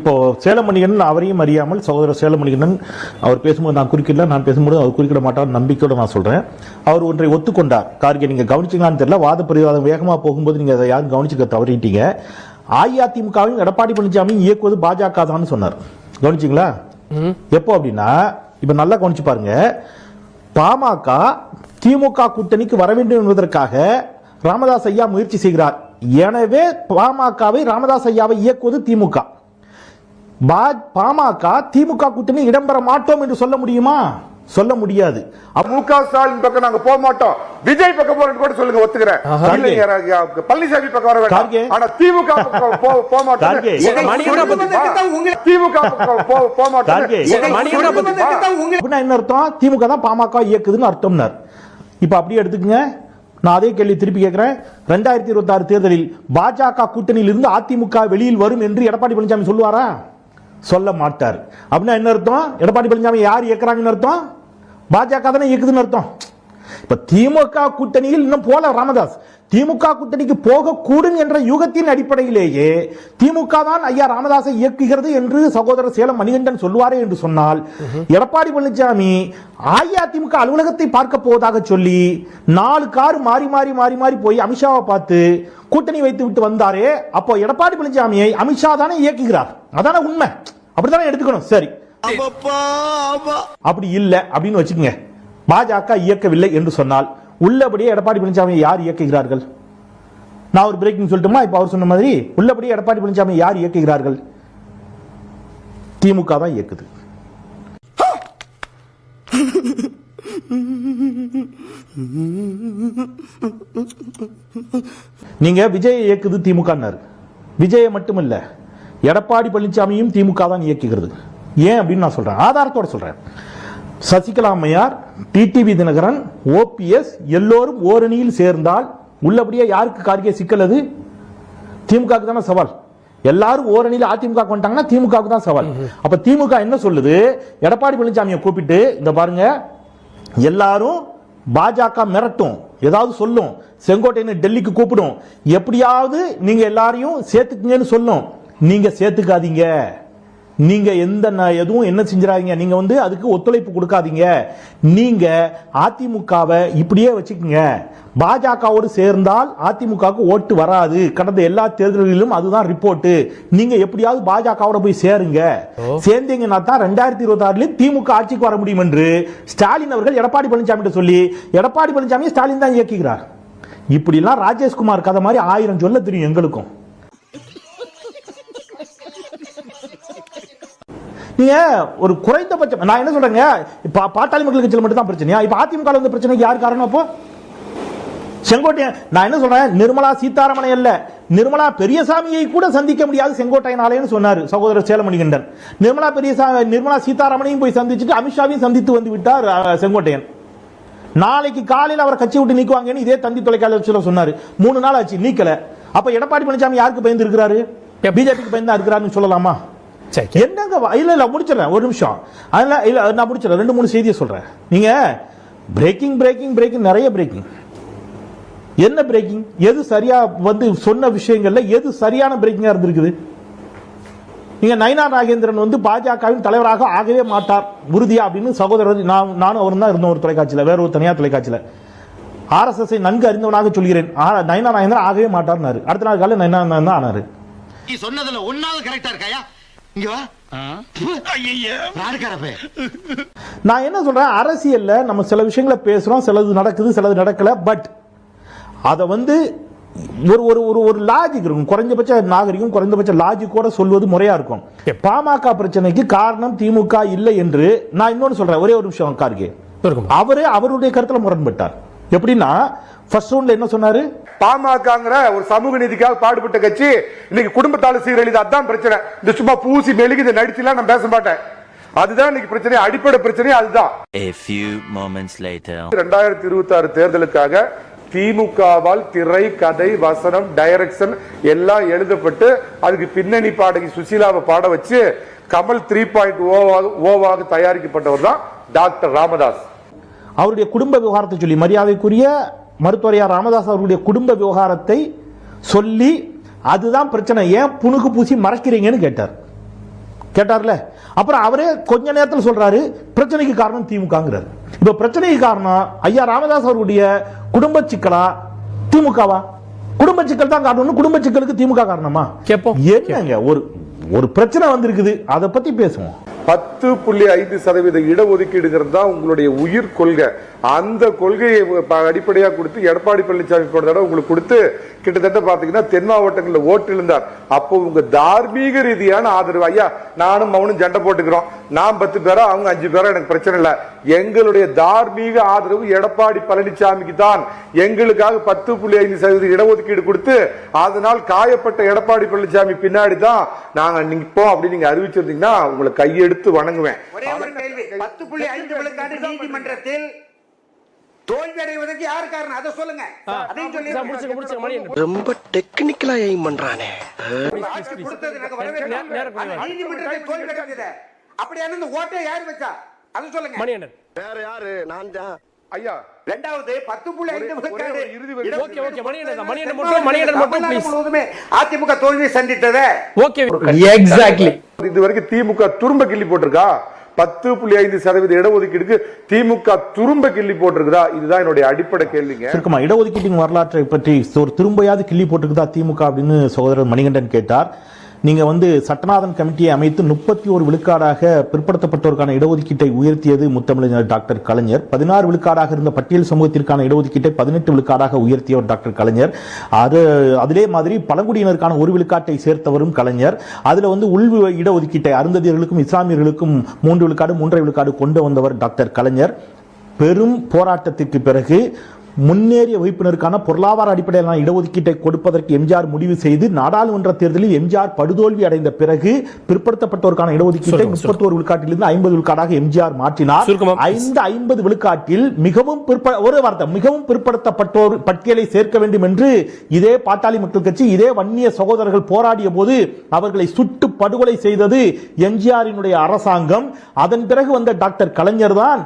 இப்போ சேலமணிகன் அவரையும் அறியாமல் சகோதரர் சேலமணிகன் அவர் பேசும்போது நான் குறுக்கிடல, நான் பேசும்போது அவர் குறுக்கிட மாட்டார் நம்பிக்கையோட நான் சொல்றேன். அவர் ஒன்றை ஒத்துக்கொண்டார். கார்கே, நீங்க கவனிச்சீங்களான்னு தெரியல, வாத பரிவாதம் வேகமா போகும்போது நீங்க அதை யாரும் கவனிச்சுக்க தவறிட்டீங்க. அஇஅதிமுகவையும் எடப்பாடி பழனிசாமியும் இயக்குவது பாஜக தான் சொன்னார். கவனிச்சிங்களா? எப்போ அப்படின்னா, இப்ப நல்லா கவனிச்சு பாருங்க. பாமக திமுக கூட்டணிக்கு வர வேண்டும் என்பதற்காக ராமதாஸ் ஐயா முயற்சி செய்கிறார். எனவே பாமகவை ராமதாஸ் ஐயாவை இயக்குவது திமுக. பாமக திமுக கூட்டணி இடம்பெற மாட்டோம் என்று சொல்ல முடியுமா? சொல்ல முடியாது. முக ஸ்டாலின் பக்கம் நாங்க போக மாட்டோம், விஜய் பக்கம் போறேன்னு கூட சொல்லுங்க, ஒத்துக்கிறேன். பழனிசாமி பக்கம் வர வேண்டாம், ஆனா திமுக பக்கம் போக மாட்டோம். திமுக பக்கம் போக மாட்டோம். என்ன அர்த்தம்? திமுக தான் பாமக இயக்குதுன்னு அர்த்தம்னார். இப்ப அப்படியே எடுத்துக்கங்க. நான் அதே கேள்வி திருப்பி கேட்கிறேன். 2026 தேர்தலில் பாஜக கூட்டணியில் இருந்து அதிமுக வெளியில் வரும் என்று எடப்பாடி பழனிசாமி சொல்லுவாரா? சொல்ல மாட்டார். அப்படின்னா என்ன அர்த்தம்? எடப்பாடி பழனிசாமி யார் இயக்குறாங்கன்னு அர்த்தம்? பாஜக தானே இயக்குதுன்னு அர்த்தம். இப்ப திமுக கூட்டணியில் இன்னும் போல ராமதாஸ் திமுக கூட்டணிக்கு போக கூடும் என்ற யூகத்தின் அடிப்படையிலேயே திமுக தான் ஐயா ராமதாஸை இயக்குகிறது என்று சகோதரர் சேலம் மணிகண்டன் சொல்லுவாரே என்று சொன்னால், எடப்பாடி பழனிசாமி அஇஅதிமுக அலுவலகத்தை பார்க்க போவதாக சொல்லி 4 கார் மாறி மாறி மாறி மாறி போய் அமித்ஷாவை பார்த்து கூட்டணி வைத்து விட்டு வந்தாரே, அப்போ எடப்பாடி பழனிசாமியை அமித்ஷா தானே இயக்குகிறார். அதான உண்மை. அப்படித்தானே எடுத்துக்கணும். சரி, அப்படி இல்ல அப்படின்னு வச்சுக்கோங்க, பாஜக இயக்கவில்லை என்று சொன்னால் உள்ளபடியே எடப்பாடி பழனிசாமி யார் இயக்குகிறார்கள்? நான் ஒரு பிரேக்கிங் சொல்லட்டுமா? இப்ப அவர் சொன்ன மாதிரி உள்ளபடியே எடப்பாடி பழனிசாமி யார் இயக்குகிறார்கள்? திமுக தான் இயக்குது. நீங்க விஜய் இயக்குது திமுக. விஜய மட்டுமல்ல, எடப்பாடி பழனிசாமியும் திமுக தான் இயக்குகிறது. ஏன் அப்படின்னு நான் சொல்றேன், ஆதாரத்தோட சொல்றேன். சசிகலா அம்மையார், டிடிவி தினகரன், ஓபிஎஸ் எல்லோரும் ஓரணியில் சேர்ந்தால் உள்ளபடியே யாருக்கு கார்கே சிக்கல்? அது திமுக தானே சவால். எல்லாரும் ஓரணியில் அதிமுக வந்துட்டாங்கன்னா திமுக தான் சவால். அப்ப திமுக என்ன சொல்லுது? எடப்பாடி பழனிசாமியை கூப்பிட்டு, இந்த பாருங்க, எல்லாரும் பாஜக மிரட்டும், ஏதாவது சொல்லும், செங்கோட்டையன் டெல்லிக்கு கூப்பிடும், எப்படியாவது நீங்க எல்லாரையும் சேர்த்துக்குங்கன்னு சொல்லும். நீங்க சேர்த்துக்காதீங்க, நீங்க எந்த எதுவும் என்ன செஞ்சிடாதீங்க, நீங்க அதுக்கு ஒத்துழைப்பு கொடுக்காதீங்க. நீங்க அதிமுகவை இப்படியே வச்சுக்கோங்க. பாஜகவோடு சேர்ந்தால் அதிமுகவுக்கு ஓட்டு வராது. கடந்த எல்லா தேர்தல்களிலும் அதுதான் ரிப்போர்ட். நீங்க எப்படியாவது பாஜகவோட போய் சேருங்க. சேர்ந்தீங்கன்னா தான் 2026 திமுக ஆட்சிக்கு வர முடியும் என்று ஸ்டாலின் அவர்கள் எடப்பாடி பழனிசாமி சொல்லி, எடப்பாடி பழனிசாமி ஸ்டாலின் தான் இயக்குகிறார். இப்படி எல்லாம் ராஜேஷ்குமார் கதை மாதிரி 1000 சொல்ல தெரியும் எங்களுக்கும். நீங்க ஒரு குறைந்தபட்சம் நான் என்ன சொல்றேங்க, இப்ப பாட்டாளி மக்கள் கட்சியில் மட்டும் தான் பிரச்சனையா? இப்ப அதிமுக வந்து பிரச்சனைக்கு யார் காரணம்? அப்போ செங்கோட்டையன். நான் என்ன சொல்றேன், நிர்மலா சீதாராமனை அல்ல, நிர்மலா பெரியசாமியை கூட சந்திக்க முடியாது செங்கோட்டையனாலேன்னு சொன்னார் சகோதரர் சேலமணிகண்டன். நிர்மலா சீதாராமனையும் போய் சந்திச்சுட்டு அமித்ஷாவையும் சந்தித்து வந்து விட்டார் செங்கோட்டையன். நாளைக்கு காலையில் அவர் கட்சி விட்டு நீக்குவாங்கன்னு இதே தந்தி தொலைக்காட்சியில் சொன்னார். 3 நாள் ஆச்சு, நீக்கல. அப்ப எடப்பாடி பழனிசாமி யாருக்கு பயந்து இருக்கிறாரு? பிஜேபிக்கு பயந்து இருக்கிறாருன்னு சொல்லலாமா? என்னங்க, இல்ல முடிச்சிடறேன், ஒரு நிமிஷம். அதனால இல்ல, நான் முடிச்சிடறேன். 2-3 செய்தியை சொல்றேன். நீங்க பிரேக்கிங் பிரேக்கிங் பிரேக்கிங் நிறைய பிரேக்கிங். என்ன பிரேக்கிங்? எது சரியா சொன்ன விஷயங்கள்ல எது சரியான பிரேக்கிங்கா இருந்திருக்குது? நீங்க நயினா நாகேந்திரன் பாஜகவின் தலைவராக ஆகவே மாட்டார் உறுதியா அப்படின்னு சகோதரர் நானும் அவரும் தான் இருந்தோம் ஒரு தொலைக்காட்சியில, வேற ஒரு தனியார் தொலைக்காட்சியில. RSS நன்கு அறிந்தவனாக சொல்கிறேன், நயினா நாகேந்திரன் ஆகவே மாட்டார். அடுத்த நாள் காலையில் நயினா நாகேந்திரன் தான் ஆனாரு. சொன்னதுல ஒன்னாவது கரெக்டா இருக்காயா? நான் என்ன சொல்றேன், அரசியல்ல நம்ம சில விஷயங்களை பேசுறோம், சிலது நடக்குது, சிலது நடக்கல. பட் அத ஒரு லாஜிக் இருக்கும், குறைஞ்சபட்ச நாகரிகம், குறைந்தபட்ச லாஜிக்கோட சொல்வது முறையா இருக்கும். பாமக பிரச்சனைக்கு காரணம் திமுக இல்லை என்று நான் இன்னொன்னு சொல்றேன். ஒரே ஒரு விஷயம், கார்கே அவருடைய கருத்துல முரண்பட்டார். எப்படின்னா, ஃபர்ஸ்ட் ரவுண்ட்ல என்ன சொன்னாரு? பாமகங்கிற ஒரு சமூக நீதிக்காக பாடுபட்ட கட்சி இன்னைக்கு குடும்பத்தால சீரழிது, அதான் பிரச்சனை. இந்த சும்மா பூசி மெழுகி நடிச்சுலாம் நான் பேச மாட்டேன். அதுதான் இன்னைக்கு பிரச்சனை, அடிப்படை பிரச்சனை அதுதான். 2026 தேர்தலுக்காக திமுகவால் திரை, கதை, வசனம், டைரக்ஷன் எல்லாம் எழுதப்பட்டு அதுக்கு பின்னணி பாடகி சுசீலாவை பாட வச்சு கமல் 3.0 தயாரிக்கப்பட்டவர் தான் டாக்டர் ராமதாஸ். அவருடைய குடும்ப விவகாரத்தை சொல்லி, மரியாதைக்குரிய மருத்துவரையார் ராமதாஸ் அவருடைய குடும்ப விவகாரத்தை சொல்லி, அதுதான் பிரச்சனை, ஏன் புணுகு பூசி மறைக்கிறீங்கன்னு கேட்டார். கேட்டார்ல. அப்புறம் அவரே கொஞ்ச நேரத்தில் சொல்றாரு பிரச்சனைக்கு காரணம் திமுகங்கிறாரு. இப்ப பிரச்சனைக்கு காரணம் ஐயா ராமதாஸ் அவருடைய குடும்ப சிக்கலா திமுகவா? குடும்ப சிக்கல் தான் காரணம். குடும்ப சிக்கலுக்கு திமுக காரணமா? என்னங்க ஒரு பிரச்சனை வந்திருக்குது, அதை பத்தி பேசுவோம். 10.5% இடஒதுக்கீடுங்கிறது தான் உங்களுடைய உயிர் கொள்கை. அந்த கொள்கையை அடிப்படையாக கொடுத்து எடப்பாடி பழனிசாமி உங்களுக்கு கொடுத்து கிட்டத்தட்ட பாத்தீங்கன்னா தென் மாவட்டங்களில் ஓட்டு இருந்தார். அப்போ உங்க தார்மீக ரீதியான ஆதரவு, ஐயா நானும் அவனும் சண்டை போட்டுக்கிறோம், நான் 10 பேரா அவங்க 5 பேரா எனக்கு பிரச்சனை இல்லை, எங்களுடைய தார்மீக ஆதரவு எடப்பாடி பழனிசாமிக்கு தான். எங்களுக்காக 10.5% இடஒதுக்கீடு கொடுத்து அதனால் காயப்பட்ட எடப்பாடி பழனிசாமி பின்னாடி தான் நாங்க நிற்போம் அப்படின்னு நீங்க அறிவிச்சிருந்தீங்கன்னா உங்களை கையெடுத்து வணங்குவேன். 10.5 விழுக்காடு நீதிமன்றத்தில் தோல்வி அடைவதற்கு யார் காரணம் அதை சொல்லுங்க. அதையும் சொல்லி ரொம்ப டெக்னிக்கலா எய்ம் பண்றானே. நீதிமன்றத்தில் தோல்வி அடைந்தது அப்படியான இந்த ஓட்டை யார் வச்சா அதை சொல்லுங்க. மணியண்ணன் வேற யாரு? நான் தான் ஐயா. இரண்டாவது 10.5 விழுக்காடு முழுவதுமே அதிமுக தோல்வி சந்தித்தது. எக்ஸாக்ட்லி. இதுவரைக்கும் திமுக துரும்ப கிள்ளி போட்டிருக்கா? 10.5% இடஒதுக்கீடுக்கு திமுக துரும்ப கிள்ளி போட்டிருக்குதா? இதுதான் என்னுடைய அடிப்படை கேள்விங்க. சுருக்கமா இடஒதுக்கீட்டின் வரலாற்றை பற்றி ஒரு திரும்பையாவது கிள்ளி போட்டிருக்குதா திமுக அப்படின்னு சகோதரர் மணிகண்டன் கேட்டார். நீங்க சட்டநாதன் கமிட்டியை அமைத்து 31 விழுக்காடாக பிற்படுத்தப்பட்டோருக்கான இடஒதுக்கீட்டை உயர்த்தியது முத்தமிழர் டாக்டர் கலைஞர். 16 விழுக்காடாக இருந்த பட்டியல் சமூகத்திற்கான இடஒதுக்கீட்டை 18 விழுக்காடாக உயர்த்தியவர் டாக்டர் கலைஞர். அதிலே மாதிரி பழங்குடியினருக்கான 1 விழுக்காட்டை சேர்த்தவரும் கலைஞர். அதுல உள் இடஒதுக்கீட்டை அருந்ததியர்களுக்கும் இஸ்லாமியர்களுக்கும் 3 விழுக்காடு 3.5 விழுக்காடு கொண்டு வந்தவர் டாக்டர் கலைஞர். பெரும் போராட்டத்திற்கு பிறகு முன்னேறிய வகுப்பினருக்கான பொருளாதார அடிப்படையிலான இடஒதுக்கீட்டை கொடுப்பதற்கு எம்ஜிஆர் முடிவு செய்து நாடாளுமன்ற தேர்தலில் எம்ஜிஆர் படுதோல்வி அடைந்த பிறகு பிற்படுத்தப்பட்டோருக்கான இடஒதுக்கீட்டை 31 விழுக்காட்டிலிருந்து 50 விழுக்காடாக எம்ஜிஆர் மாற்றினார். 50 விழுக்காட்டில் மிகவும் பிற்படுத்தப்பட்டோர் பட்டியலை சேர்க்க வேண்டும் என்று இதே பாட்டாளி மக்கள் கட்சி, இதே வன்னிய சகோதரர்கள் போராடிய போது அவர்களை சுட்டு படுகொலை செய்தது எம்ஜிஆரினுடைய அரசாங்கம். அதன் பிறகு வந்த டாக்டர் கலைஞர் தான்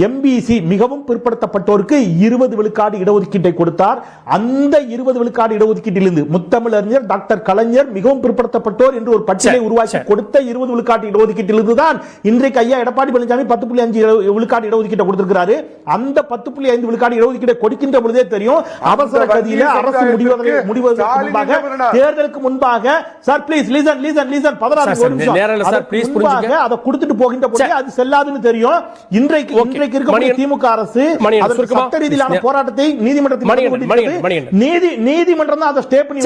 எம்பிசி மிகவும் பிற்படுத்தப்பட்டோருக்கு 20 விழுக்காடு இடஒதுக்கீட்டை கொடுத்தார். அந்த 20 விழுக்காடு இடஒதுக்கீட்டிலிருந்து முத்தமிழறிஞர் டாக்டர் கலைஞர் மிகவும் பிற்படுத்தப்பட்டோர் என்று ஒரு பட்டியலை உருவாக்கி கொடுத்த 20 விழுக்காடு இடஒதுக்கீட்டிலிருந்து தான் இன்றைக்கு ஐயா எடப்பாடி பழனிசாமி 10.5 விழுக்காடு இடஒதுக்கீட்டை கொடுத்திருக்கிறாரு. அந்த 10.5 விழுக்காடு இடஒதுக்கீட்டை கொடுக்கின்ற பொழுதே தெரியும் அவசர கதியில அரசு முடிவதற்கு முன்பாக, தேர்தலுக்கு முன்பாக, சார் ப்ளீஸ் லீசன் அதை கொடுத்துட்டு போகின்ற பொழுது அது செல்லாதுன்னு தெரியும். இன்றைக்கு இருக்கக்கூடிய திமுக அரசு சட்ட ரீதியிலான போராட்டத்தை நீதிமன்றத்தில் நீதிமன்றம் தான் அதை ஸ்டே பண்ணி